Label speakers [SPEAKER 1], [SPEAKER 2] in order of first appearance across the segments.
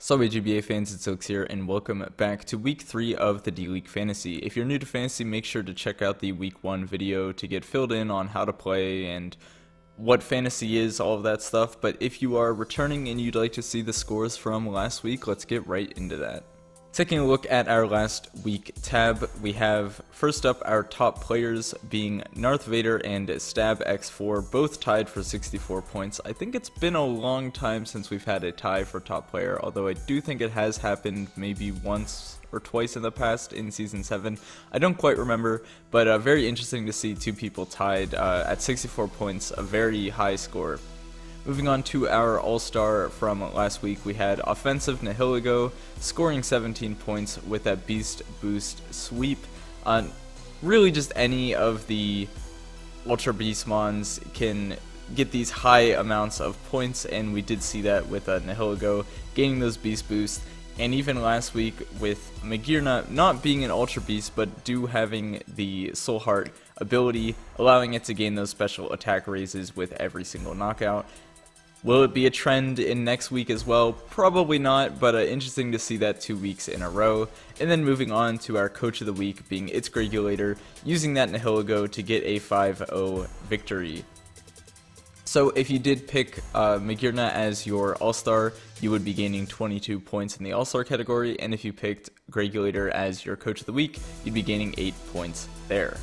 [SPEAKER 1] Salve GBA fans, it's Xilicks here, and welcome back to week 3 of the D-League Fantasy. If you're new to Fantasy, make sure to check out the week 1 video to get filled in on how to play and what Fantasy is, all of that stuff. But if you are returning and you'd like to see the scores from last week, let's get right into that. Taking a look at our last week tab, we have first up our top players being Narth Vader and Stab X4, both tied for 64 points. I think it's been a long time since we've had a tie for top player, although I do think it has happened maybe once or twice in the past in Season 7. I don't quite remember, but very interesting to see two people tied at 64 points, a very high score. Moving on to our all-star from last week, we had offensive Nihiligo scoring 17 points with that beast boost sweep. Really just any of the ultra beast mons can get these high amounts of points, and we did see that with Nihiligo gaining those beast boosts. And even last week with Magirna not being an ultra beast but having the soul heart ability, allowing it to gain those special attack raises with every single knockout. Will it be a trend in next week as well? Probably not, but interesting to see that 2 weeks in a row. And then moving on to our coach of the week being Its Regulator, using that Nihiligo to get a 5-0 victory. So if you did pick Magirna as your all-star, you would be gaining 22 points in the all-star category, and if you picked Regulator as your coach of the week, you'd be gaining 8 points there.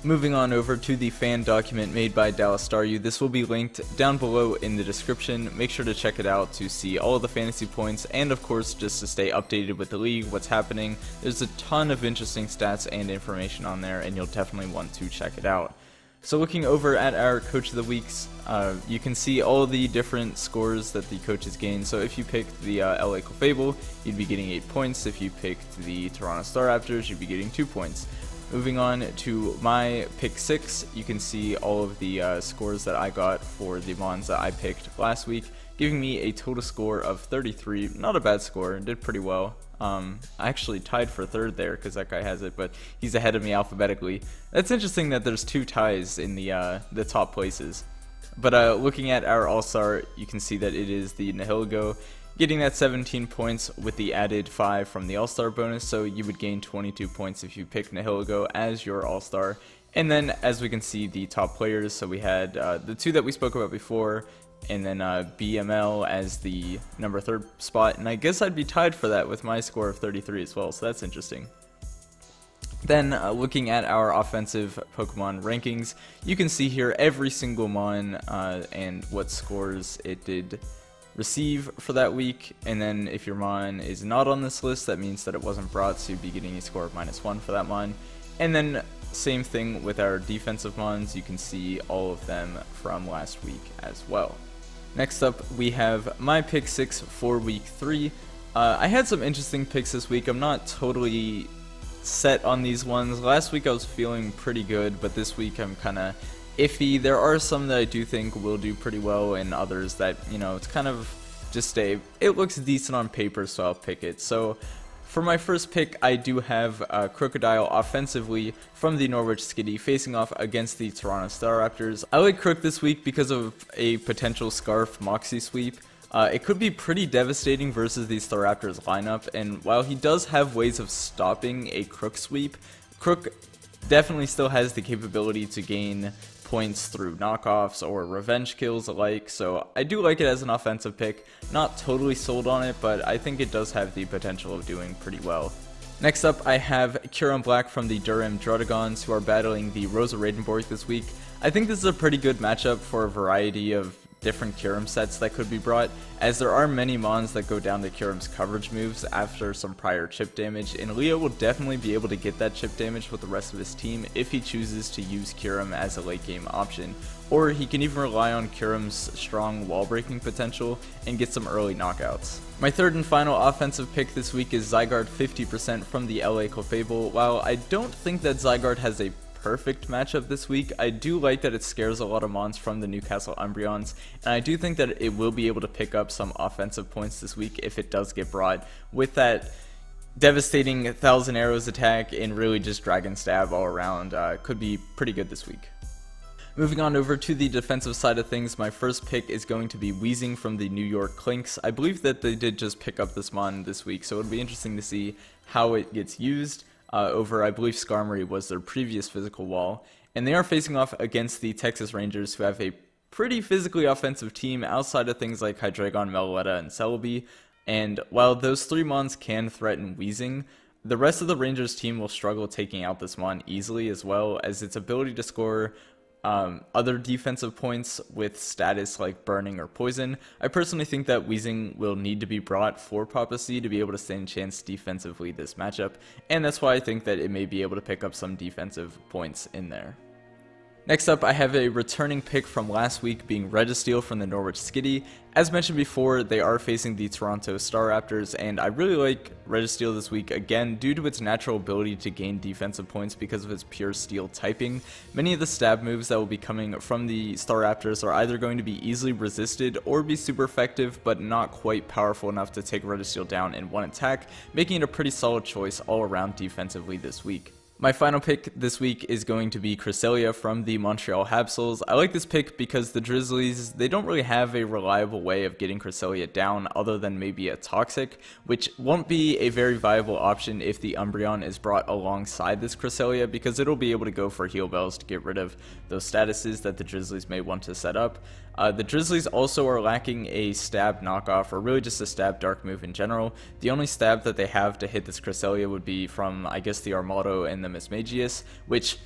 [SPEAKER 1] Moving on over to the fan document made by Dallas Staryu. This will be linked down below in the description. Make sure to check it out to see all of the fantasy points, and of course just to stay updated with the league, what's happening. There's a ton of interesting stats and information on there, and you'll definitely want to check it out. So looking over at our coach of the weeks, you can see all the different scores that the coaches gained. So if you picked the LA Clefable, you'd be getting 8 points. If you picked the Toronto Star Raptors, you'd be getting 2 points. Moving on to my pick 6, you can see all of the scores that I got for the mons that I picked last week, giving me a total score of 33. Not a bad score, did pretty well. I actually tied for 3rd there because that guy has it, but he's ahead of me alphabetically. That's interesting that there's 2 ties in the top places. But looking at our all-star, you can see that it is the Nihiligo, getting that 17 points with the added 5 from the all-star bonus, so you would gain 22 points if you pick Nihiligo as your all-star. And then as we can see, the top players, so we had the 2 that we spoke about before, and then BML as the number 3rd spot, and I guess I'd be tied for that with my score of 33 as well, so that's interesting. Then looking at our offensive Pokemon rankings, you can see here every single mon and what scores it did receive for that week. And then if your mon is not on this list, that means that it wasn't brought, so you'd be getting a score of -1 for that mon. And then same thing with our defensive mons, you can see all of them from last week as well. Next up we have my pick 6 for week 3. I had some interesting picks this week. I'm not totally set on these ones. Last week I was feeling pretty good, but this week I'm kind of iffy. There are some that I do think will do pretty well, and others that, you know, it's kind of just it looks decent on paper, so I'll pick it. So for my first pick, I do have Crocodile offensively from the Norwich Skitty facing off against the Toronto Star Raptors. I like Crook this week because of a potential Scarf Moxie sweep. It could be pretty devastating versus the Star Raptors lineup, and while he does have ways of stopping a Crook sweep, Crook definitely still has the capability to gain points through knockoffs or revenge kills alike, so I do like it as an offensive pick. Not totally sold on it, but I think it does have the potential of doing pretty well. Next up, I have Kyurem Black from the Durham Druddigons, who are battling the Rosa Radenborg this week. I think this is a pretty good matchup for a variety of different Kyurem sets that could be brought, as there are many mons that go down to Kyurem's coverage moves after some prior chip damage, and Leo will definitely be able to get that chip damage with the rest of his team if he chooses to use Kyurem as a late game option, or he can even rely on Kyurem's strong wall breaking potential and get some early knockouts. My 3rd and final offensive pick this week is Zygarde 50% from the LA Clefable. While I don't think that Zygarde has a perfect matchup this week, I do like that it scares a lot of mons from the Newcastle Umbreons, and I do think that it will be able to pick up some offensive points this week if it does get brought with that devastating 1,000 arrows attack and really just Dragon Stab all around. Could be pretty good this week. Moving on over to the defensive side of things, my first pick is going to be Weezing from the New York Clinks. I believe that they did just pick up this mon this week, so it'll be interesting to see how it gets used over, I believe Skarmory was their previous physical wall. And they are facing off against the Texas Rangers, who have a pretty physically offensive team outside of things like Hydreigon, Meloetta, and Celebi. And while those 3 mons can threaten Weezing, the rest of the Rangers team will struggle taking out this mon easily, as well as its ability to score other defensive points with status like burning or poison. I personally think that Weezing will need to be brought for Papa C to be able to stand a chance defensively this matchup, and that's why I think that it may be able to pick up some defensive points in there. Next up, I have a returning pick from last week, being Registeel from the Norwich Skitty. As mentioned before, they are facing the Toronto Staraptors, and I really like Registeel this week, again, due to its natural ability to gain defensive points because of its pure steel typing. Many of the stab moves that will be coming from the Staraptors are either going to be easily resisted or be super effective, but not quite powerful enough to take Registeel down in one attack, making it a pretty solid choice all around defensively this week. My final pick this week is going to be Cresselia from the Montreal Habsols. I like this pick because the Drizzlies, they don't really have a reliable way of getting Cresselia down other than maybe a Toxic, which won't be a very viable option if the Umbreon is brought alongside this Cresselia, because it'll be able to go for Heal Bells to get rid of those statuses that the Drizzlies may want to set up. The Drizzlies also are lacking a stab knockoff, or really just a stab dark move in general. The only stab that they have to hit this Cresselia would be from, I guess, the Armaldo and the Mismagius, which,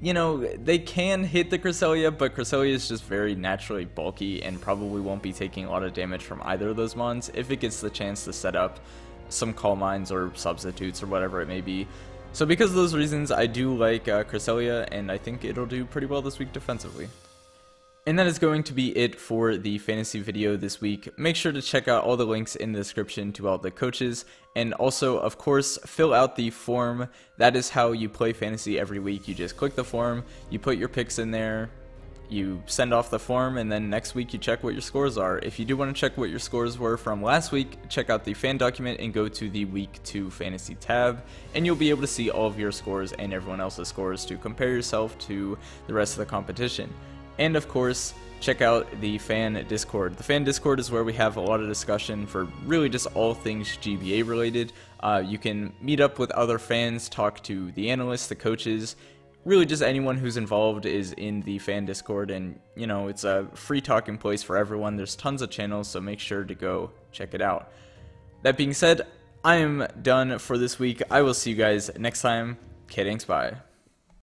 [SPEAKER 1] you know, they can hit the Cresselia, but Cresselia is just very naturally bulky and probably won't be taking a lot of damage from either of those mons if it gets the chance to set up some Calm Minds or substitutes or whatever it may be. So because of those reasons, I do like Cresselia, and I think it'll do pretty well this week defensively. And that is going to be it for the fantasy video this week. Make sure to check out all the links in the description to all the coaches, and also, of course, fill out the form. That is how you play fantasy every week. You just click the form, you put your picks in there, you send off the form, and then next week you check what your scores are. If you do want to check what your scores were from last week, check out the fan document and go to the week 2 fantasy tab, and you'll be able to see all of your scores and everyone else's scores to compare yourself to the rest of the competition. And of course, check out the fan Discord. The fan Discord is where we have a lot of discussion for really just all things GBA related. You can meet up with other fans, talk to the analysts, the coaches, really just anyone who's involved is in the fan Discord, and you know, it's a free talking place for everyone. There's tons of channels, so make sure to go check it out. That being said, I am done for this week. I will see you guys next time. Thanks, bye.